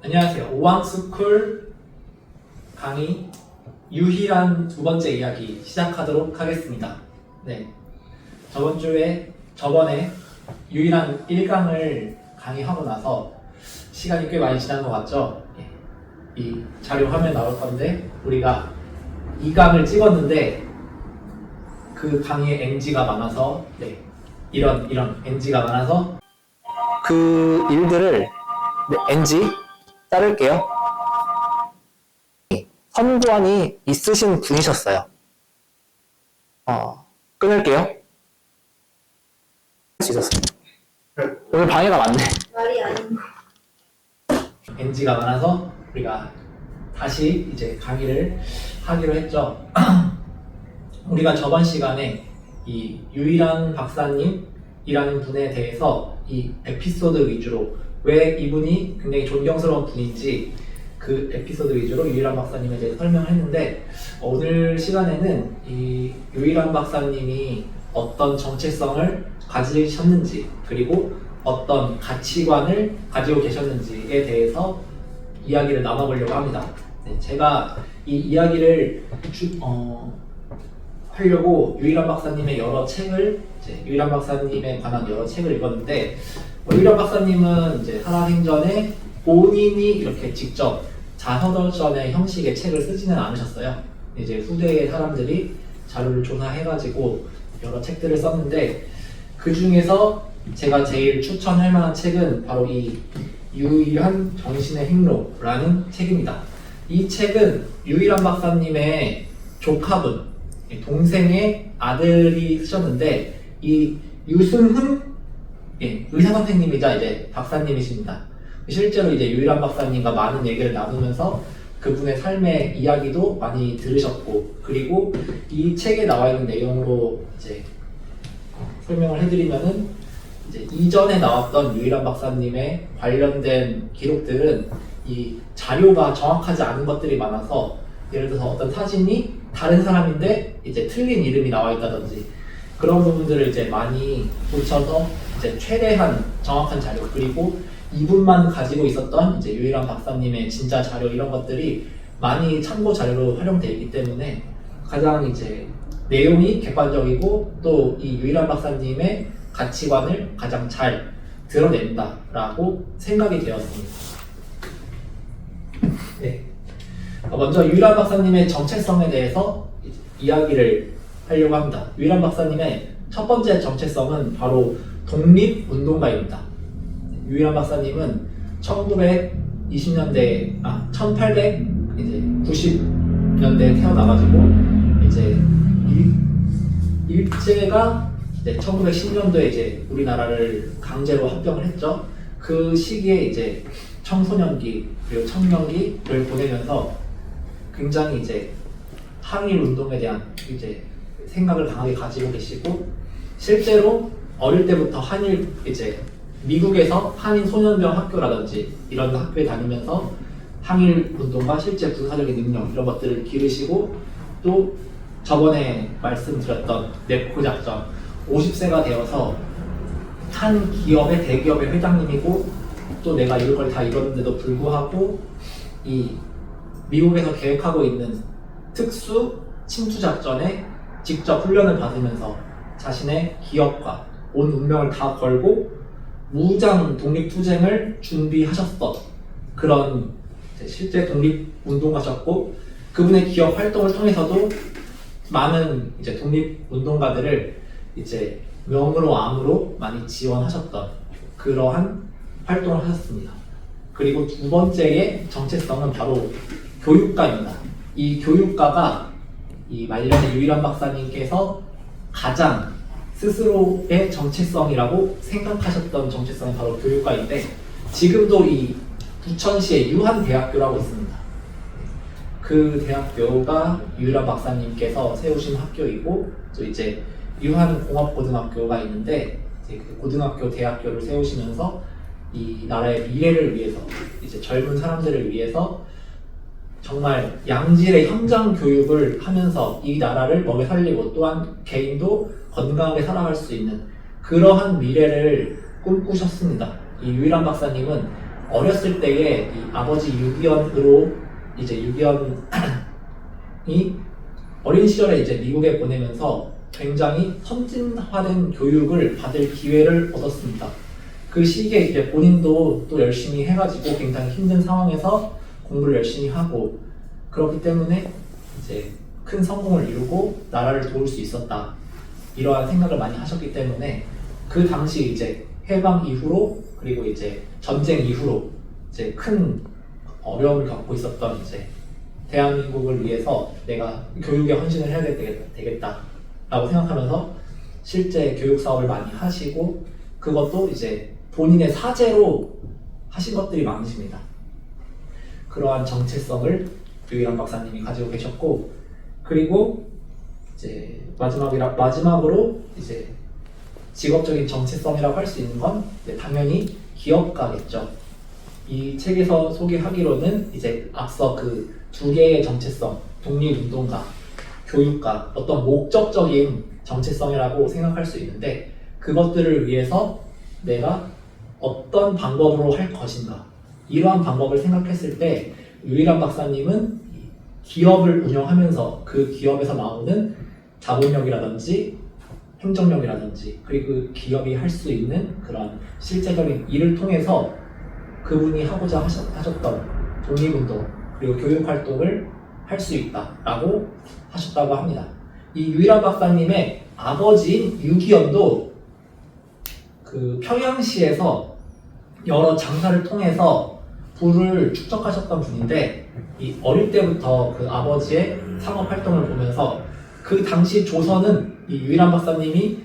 안녕하세요. 오왕스쿨 강의 유희란 두 번째 이야기 시작하도록 하겠습니다. 네, 저번에 유희란 1강을 강의하고 나서 시간이 꽤 많이 지난 것 같죠? 이 자료 화면 나올 건데 우리가 2강을 찍었는데 그 강의에 NG가 많아서 이런 NG가 많아서 그 일들을 NG 자를게요. 선고안이 있으신 분이셨어요. 끊을게요. 할 수 있었어요. 오늘 방해가 많네. 말이 아닌 거. NG가 많아서 우리가 다시 이제 강의를 하기로 했죠. 우리가 저번 시간에 이 유희란 박사님이라는 분에 대해서 이 에피소드 위주로 왜 이분이 굉장히 존경스러운 분인지 그 에피소드 위주로 유희란 박사님에 대해서 설명을 했는데 오늘 시간에는 이 유희란 박사님이 어떤 정체성을 가지셨는지 그리고 어떤 가치관을 가지고 계셨는지에 대해서 이야기를 나눠보려고 합니다. 제가 이 이야기를 하려고 유희란 박사님의 유희란 박사님에 관한 여러 책을 읽었는데 유희란 박사님은 이제 살아생전에 본인이 이렇게 직접 자서전의 형식의 책을 쓰지는 않으셨어요. 이제 후대의 사람들이 자료를 조사해가지고 여러 책들을 썼는데 그 중에서 제가 제일 추천할 만한 책은 바로 이 유희란 정신의 행로라는 책입니다. 이 책은 유희란 박사님의 조카분, 동생의 아들이 쓰셨는데 이 유승훈 의사 선생님이자 이제 박사님이십니다. 실제로 이제 유희란 박사님과 많은 얘기를 나누면서 그분의 삶의 이야기도 많이 들으셨고 그리고 이 책에 나와 있는 내용으로 이제 설명을 해드리면은 이제 이전에 나왔던 유희란 박사님의 관련된 기록들은 이 자료가 정확하지 않은 것들이 많아서 예를 들어서 어떤 사진이 다른 사람인데 이제 틀린 이름이 나와 있다든지 그런 부분들을 이제 많이 붙여서 이제 최대한 정확한 자료 그리고 이분만 가지고 있었던 이제 유희란 박사님의 진짜 자료 이런 것들이 많이 참고 자료로 활용되어 있기 때문에 가장 이제 내용이 객관적이고 또 이 유희란 박사님의 가치관을 가장 잘 드러낸다라고 생각이 되었습니다. 먼저 유희란 박사님의 정체성에 대해서 이야기를 하려고 합니다. 유희란 박사님의 첫 번째 정체성은 바로 독립운동가입니다. 유희란 박사님은 1890년대에 태어나가지고 이제 일제가 1910년도에 이제 우리나라를 강제로 합병을 했죠. 그 시기에 이제 청소년기 그리고 청년기를 보내면서 굉장히 이제 항일 운동에 대한 이제 생각을 강하게 가지고 계시고 실제로 어릴 때부터 이제 미국에서 한인 소년병 학교라든지 이런 학교에 다니면서 항일 운동과 실제 군사적인 능력 이런 것들을 기르시고 또 저번에 말씀드렸던 넵코 작전 50세가 되어서 한 대기업의 회장님이고 또 내가 이런 걸 다 이뤘는데도 불구하고 이 미국에서 계획하고 있는 특수 침투 작전에 직접 훈련을 받으면서 자신의 기업과 온 운명을 다 걸고 무장 독립투쟁을 준비하셨던 그런 실제 독립운동가셨고 그분의 기업 활동을 통해서도 많은 이제 독립운동가들을 이제 명으로 암으로 많이 지원하셨던 그러한 활동을 하셨습니다. 그리고 두 번째의 정체성은 바로 교육가입니다. 이 교육가가 이 말년의 유희란 박사님께서 가장 스스로의 정체성이라고 생각하셨던 정체성이 바로 교육가인데 지금도 이 부천시에 유한대학교라고 있습니다. 그 대학교가 유희란 박사님께서 세우신 학교이고 또 이제 유한공업고등학교가 있는데 이제 그 고등학교 대학교를 세우시면서 이 나라의 미래를 위해서 이제 젊은 사람들을 위해서 정말 양질의 현장 교육을 하면서 이 나라를 먹여 살리고 또한 개인도 건강하게 살아갈 수 있는 그러한 미래를 꿈꾸셨습니다. 이 유희란 박사님은 어렸을 때에 이 아버지 유기현으로 이제 유기현이 어린 시절에 이제 미국에 보내면서 굉장히 선진화된 교육을 받을 기회를 얻었습니다. 그 시기에 이제 본인도 또 열심히 해가지고 굉장히 힘든 상황에서 공부를 열심히 하고 그렇기 때문에 이제 큰 성공을 이루고 나라를 도울 수 있었다. 이러한 생각을 많이 하셨기 때문에 그 당시 이제 해방 이후로 그리고 이제 전쟁 이후로 이제 큰 어려움을 겪고 있었던 이제 대한민국을 위해서 내가 교육에 헌신을 해야 되겠다라고 생각하면서 실제 교육 사업을 많이 하시고 그것도 이제 본인의 사재로 하신 것들이 많으십니다. 그러한 정체성을 유일한 박사님이 가지고 계셨고 그리고 이제 마지막으로 이제 직업적인 정체성이라고 할 수 있는 건 당연히 기업가겠죠. 이 책에서 소개하기로는 이제 앞서 그 두 개의 정체성, 독립운동가, 교육가, 어떤 목적적인 정체성이라고 생각할 수 있는데 그것들을 위해서 내가 어떤 방법으로 할 것인가 이러한 방법을 생각했을 때 유일한 박사님은 기업을 운영하면서 그 기업에서 나오는 자본력이라든지 행정력이라든지 그리고 그 기업이 할 수 있는 그런 실제적인 일을 통해서 그분이 하고자 하셨던 독립운동 그리고 교육활동을 할 수 있다라고 하셨다고 합니다. 이 유일한 박사님의 아버지인 유기현도 그 평양시에서 여러 장사를 통해서 부를 축적하셨던 분인데 이 어릴 때부터 그 아버지의 상업활동을 보면서 그 당시 조선은 이 유일한 박사님이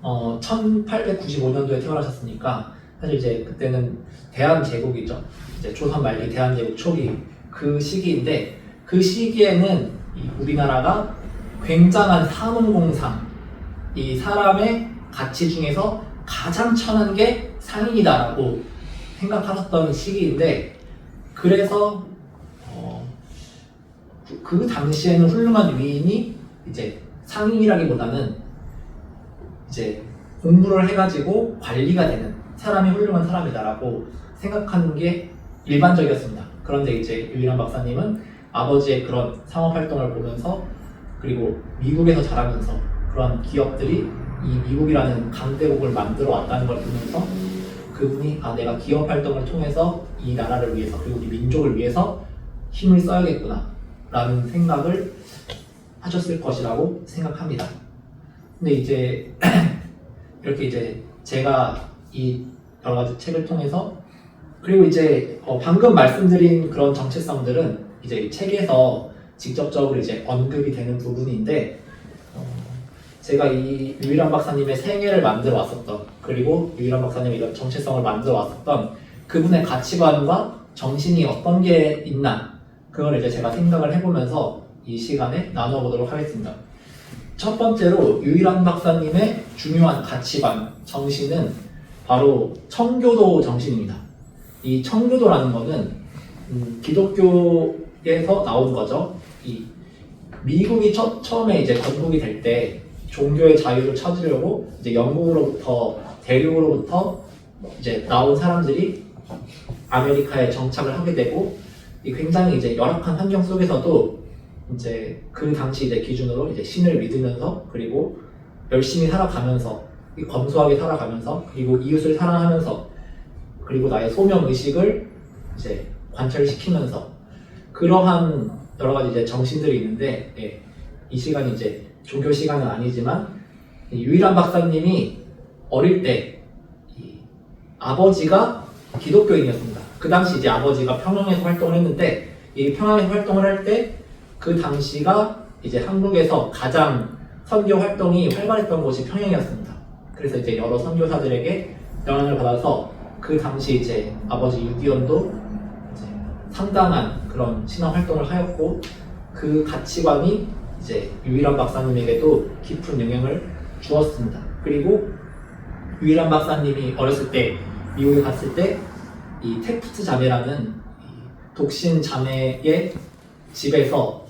1895년도에 태어나셨으니까 사실 이제 그때는 대한제국이죠. 이제 조선 말기 대한제국 초기 그 시기인데 그 시기에는 이 우리나라가 굉장한 산업공상, 이 사람의 가치 중에서 가장 천한 게 상인이다라고 생각하셨던 시기인데 그래서 그 당시에는 훌륭한 위인이 이제 상인이라기보다는 이제 공부를 해가지고 관리가 되는 사람이 훌륭한 사람이다라고 생각하는 게 일반적이었습니다. 그런데 이제 유일한 박사님은 아버지의 그런 상업활동을 보면서 그리고 미국에서 자라면서 그런 기업들이 이 미국이라는 강대국을 만들어 왔다는 걸 보면서 그분이 내가 기업활동을 통해서 이 나라를 위해서 그리고 이 민족을 위해서 힘을 써야겠구나 라는 생각을 하셨을 것이라고 생각합니다. 근데 이제 이렇게 이제 제가 이 여러 가지 책을 통해서 그리고 이제 방금 말씀드린 그런 정체성들은 이제 책에서 직접적으로 이제 언급이 되는 부분인데 제가 이 유일한 박사님의 생애를 만들어 왔었던 그리고 유일한 박사님의 이런 정체성을 만들어 왔었던 그분의 가치관과 정신이 어떤 게 있나 그걸 이제 제가 생각을 해보면서 이 시간에 나눠보도록 하겠습니다. 첫 번째로 유일한 박사님의 중요한 가치관, 정신은 바로 청교도 정신입니다. 이 청교도라는 거는 기독교에서 나온 거죠. 이 미국이 처음에 이제 건국이 될 때 종교의 자유를 찾으려고 이제 영국으로부터 대륙으로부터 이제 나온 사람들이 아메리카에 정착을 하게 되고 굉장히 이제 열악한 환경 속에서도 이제 그 당시 이제 기준으로 이제 신을 믿으면서 그리고 열심히 살아가면서 검소하게 살아가면서 그리고 이웃을 사랑하면서 그리고 나의 소명 의식을 이제 관철시키면서 그러한 여러 가지 이제 정신들이 있는데 이 시간이 이제 종교 시간은 아니지만 유일한 박사님이 어릴 때 아버지가 기독교인이었습니다. 그 당시 이제 아버지가 평양에서 활동을 했는데 이 평양에서 활동을 할 때 그 당시가 이제 한국에서 가장 선교 활동이 활발했던 곳이 평양이었습니다. 그래서 이제 여러 선교사들에게 영향을 받아서 그 당시 이제 아버지 유기현도 이제 상당한 그런 신앙 활동을 하였고 그 가치관이 이제 유일한 박사님에게도 깊은 영향을 주었습니다. 그리고 유일한 박사님이 어렸을 때 미국에 갔을 때 이 태프트 자매라는 독신 자매의 집에서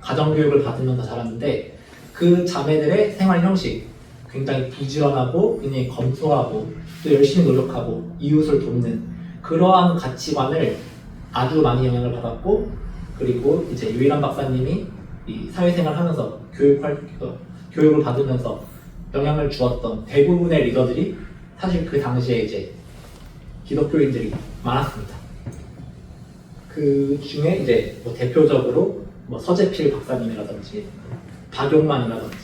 가정교육을 받으면서 자랐는데 그 자매들의 생활 형식 굉장히 부지런하고 굉장히 검소하고 또 열심히 노력하고 이웃을 돕는 그러한 가치관을 아주 많이 영향을 받았고, 그리고 이제 유일한 박사님이 이 사회생활 하면서 교육을 받으면서 영향을 주었던 대부분의 리더들이 사실 그 당시에 이제 기독교인들이 많았습니다. 그 중에 이제 뭐 대표적으로 뭐 서재필 박사님이라든지 박용만이라든지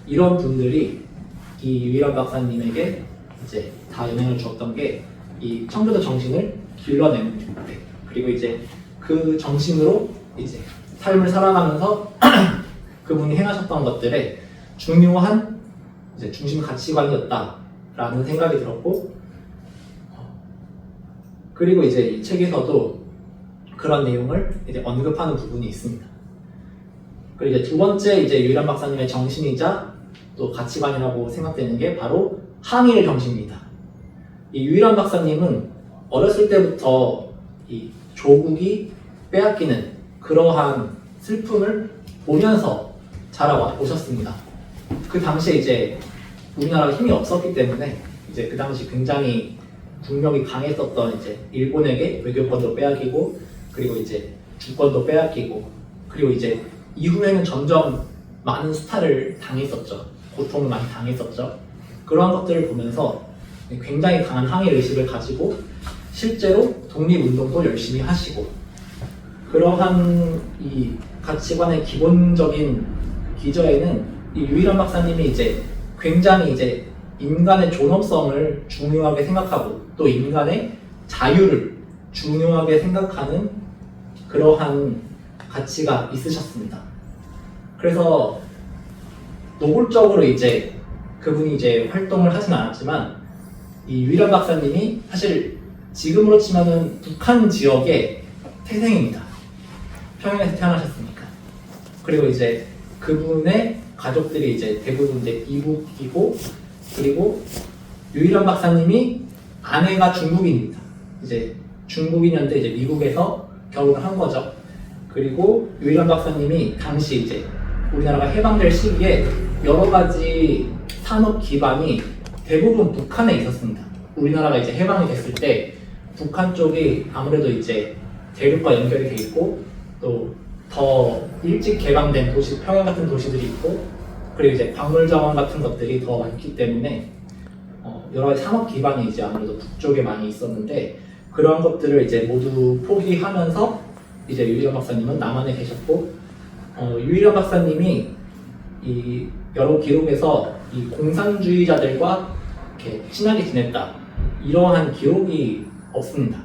이런 분들이 이 유일한 박사님에게 이제 다 영향을 주었던 게 이 청교도 정신을 길러내는 데, 그리고 이제 그 정신으로 이제 삶을 살아가면서 그분이 행하셨던 것들의 중요한 이제 중심 가치관이었다라는 생각이 들었고, 그리고 이제 이 책에서도 그런 내용을 이제 언급하는 부분이 있습니다. 그리고 이제 두 번째 이제 유일한 박사님의 정신이자 또 가치관이라고 생각되는 게 바로 항일 정신입니다. 이 유일한 박사님은 어렸을 때부터 이 조국이 빼앗기는 그러한 슬픔을 보면서 자라오셨습니다. 그 당시에 이제 우리나라가 힘이 없었기 때문에 이제 그 당시 굉장히 국력이 강했었던 이제 일본에게 외교권도 빼앗기고, 그리고 이제 주권도 빼앗기고, 그리고 이제 이후에는 점점 많은 수탈을 당했었죠. 고통을 많이 당했었죠. 그러한 것들을 보면서 굉장히 강한 항일 의식을 가지고 실제로 독립운동도 열심히 하시고, 그러한 이 가치관의 기본적인 기저에는 이 유일한 박사님이 이제 굉장히 이제 인간의 존엄성을 중요하게 생각하고 또 인간의 자유를 중요하게 생각하는 그러한 가치가 있으셨습니다. 그래서 노골적으로 이제 그분이 이제 활동을 하진 않았지만 이 유일한 박사님이 사실 지금으로 치면은 북한 지역의 태생입니다. 평양에서 태어나셨으니까. 그리고 이제 그분의 가족들이 이제 대부분 이제 이북이고, 그리고 유일한 박사님이 아내가 중국인입니다. 이제 중국인이었는데 이제 미국에서 결혼을 한 거죠. 그리고 유일한 박사님이 당시 이제 우리나라가 해방될 시기에 여러 가지 산업 기반이 대부분 북한에 있었습니다. 우리나라가 이제 해방이 됐을 때 북한 쪽이 아무래도 이제 대륙과 연결이 돼 있고, 또 더 일찍 개방된 도시, 평양 같은 도시들이 있고, 그리고 이제 광물자원 같은 것들이 더 많기 때문에 여러 가지 산업 기반이 이제 아무래도 북쪽에 많이 있었는데, 그러한 것들을 이제 모두 포기하면서 이제 유일한 박사님은 남한에 계셨고, 유일한 박사님이 이 여러 기록에서 이 공산주의자들과 이렇게 친하게 지냈다, 이러한 기록이 없습니다.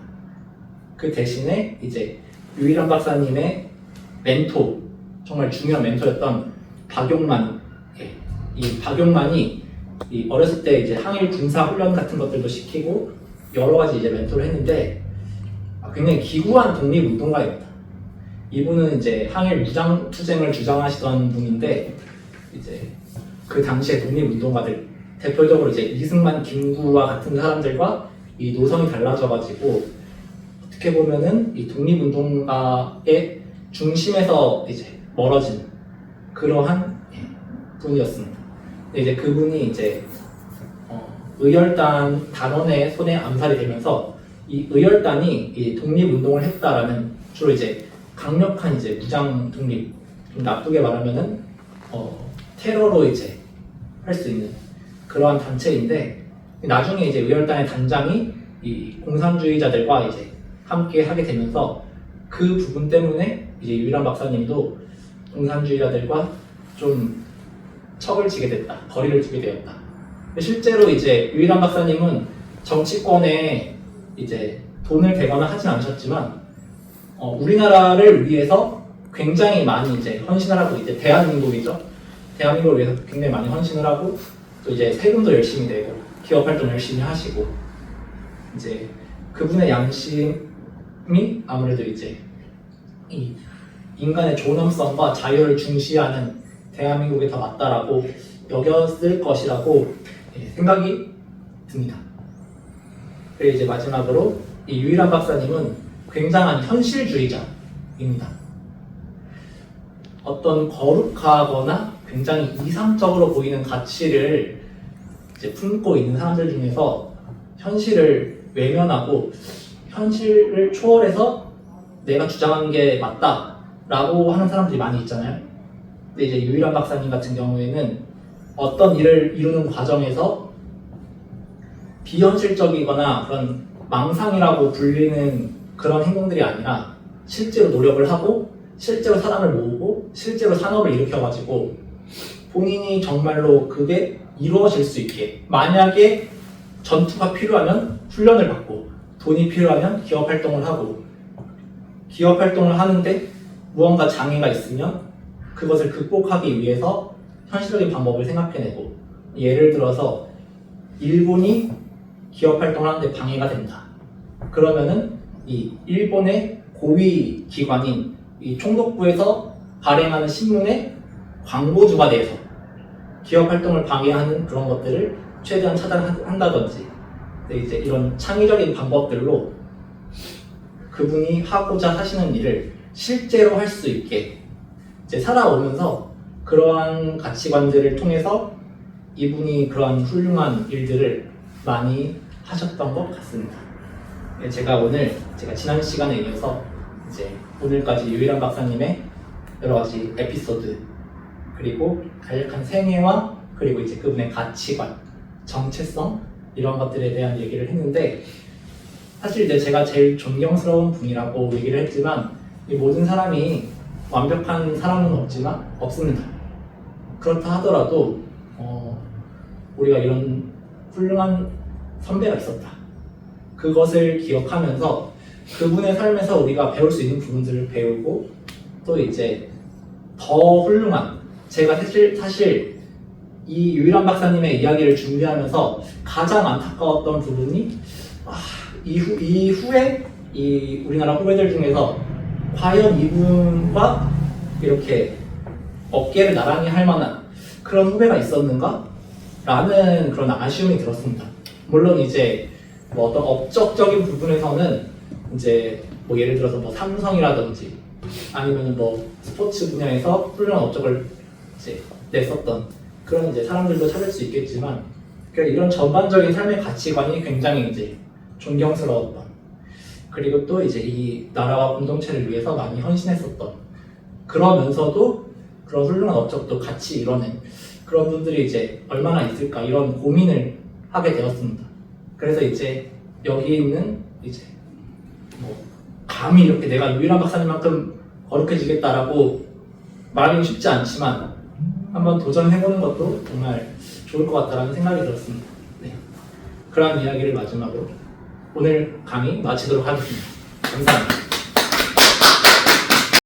그 대신에 이제 유일한 박사님의 멘토, 정말 중요한 멘토였던 박용만, 이 박용만이 이 어렸을 때 이제 항일 군사 훈련 같은 것들도 시키고 여러 가지 이제 멘토를 했는데 굉장히 기구한 독립운동가입니다. 이분은 이제 항일 무장 투쟁을 주장하시던 분인데, 이제 그 당시에 독립운동가들 대표적으로 이제 이승만, 김구와 같은 사람들과 이 노선이 달라져가지고 어떻게 보면은 이 독립운동가의 중심에서 이제 멀어진 그러한 분이었습니다. 근데 이제 그분이 이제 의열단 단원의 손에 암살이 되면서 이 의열단이 이 독립운동을 했다라는, 주로 이제 강력한 이제 무장 독립, 좀 나쁘게 말하면은 테러로 이제 할 수 있는 그러한 단체인데, 나중에 이제 의열단의 단장이 이 공산주의자들과 이제 함께 하게 되면서 그 부분 때문에 이제 유일한 박사님도 공산주의자들과 좀 척을 지게 됐다, 거리를 두게 되었다. 실제로 이제 유일한 박사님은 정치권에 이제 돈을 대거나 하진 않으셨지만 우리나라를 위해서 굉장히 많이 이제 헌신을 하고, 이제 대한민국이죠. 대한민국을 위해서 굉장히 많이 헌신을 하고, 또 이제 세금도 열심히 내고 기업 활동 열심히 하시고, 이제 그분의 양심이 아무래도 이제 이 인간의 존엄성과 자유를 중시하는 대한민국이 더 맞다라고 여겼을 것이라고 생각이 듭니다. 그리고 이제 마지막으로 이 유일한 박사님은 굉장한 현실주의자입니다. 어떤 거룩하거나 굉장히 이상적으로 보이는 가치를 이제 품고 있는 사람들 중에서 현실을 외면하고 현실을 초월해서 내가 주장하는 게 맞다라고 하는 사람들이 많이 있잖아요. 근데 이제 유일한 박사님 같은 경우에는 어떤 일을 이루는 과정에서 비현실적이거나 그런 망상이라고 불리는 그런 행동들이 아니라 실제로 노력을 하고 실제로 사람을 모으고 실제로 산업을 일으켜가지고 본인이 정말로 그게 이루어질 수 있게, 만약에 전투가 필요하면 훈련을 받고 돈이 필요하면 기업 활동을 하고, 기업 활동을 하는데 무언가 장애가 있으면 그것을 극복하기 위해서 현실적인 방법을 생각해내고, 예를 들어서 일본이 기업 활동을 하는데 방해가 된다. 그러면은 이 일본의 고위 기관인 이 총독부에서 발행하는 신문에 광고주가 돼서 기업 활동을 방해하는 그런 것들을 최대한 차단한다든지, 이제 이런 창의적인 방법들로 그분이 하고자 하시는 일을 실제로 할 수 있게 이제 살아오면서 그러한 가치관들을 통해서 이분이 그러한 훌륭한 일들을 많이 하셨던 것 같습니다. 제가 지난 시간에 이어서 이제 오늘까지 유일한 박사님의 여러 가지 에피소드, 그리고 간략한 생애와 그리고 이제 그분의 가치관, 정체성, 이런 것들에 대한 얘기를 했는데, 사실 이제 제가 제일 존경스러운 분이라고 얘기를 했지만 이 모든 사람이 완벽한 사람은 없습니다. 그렇다 하더라도 우리가 이런 훌륭한 선배가 있었다. 그것을 기억하면서 그분의 삶에서 우리가 배울 수 있는 부분들을 배우고, 또 이제 더 훌륭한, 제가 사실 이 유일한 박사님의 이야기를 준비하면서 가장 안타까웠던 부분이 이후에 이 우리나라 후배들 중에서 과연 이분과 이렇게 어깨를 나란히 할 만한 그런 후배가 있었는가? 라는 그런 아쉬움이 들었습니다. 물론 이제 뭐 어떤 업적적인 부분에서는 이제 뭐 예를 들어서 뭐 삼성이라든지 아니면 뭐 스포츠 분야에서 훌륭한 업적을 이제 냈었던 그런 이제 사람들도 찾을 수 있겠지만, 이런 전반적인 삶의 가치관이 굉장히 이제 존경스러웠던, 그리고 또 이제 이 나라와 공동체를 위해서 많이 헌신했었던, 그러면서도 그런 훌륭한 업적도 같이 이뤄낸 그런 분들이 이제 얼마나 있을까, 이런 고민을 하게 되었습니다. 그래서 이제 여기 있는 이제 뭐 감히 이렇게 내가 유일한 박사님만큼 거룩해지겠다라고 말하기 쉽지 않지만 한번 도전해보는 것도 정말 좋을 것 같다라는 생각이 들었습니다. 네. 그런 이야기를 마지막으로 오늘 강의 마치도록 하겠습니다. 감사합니다.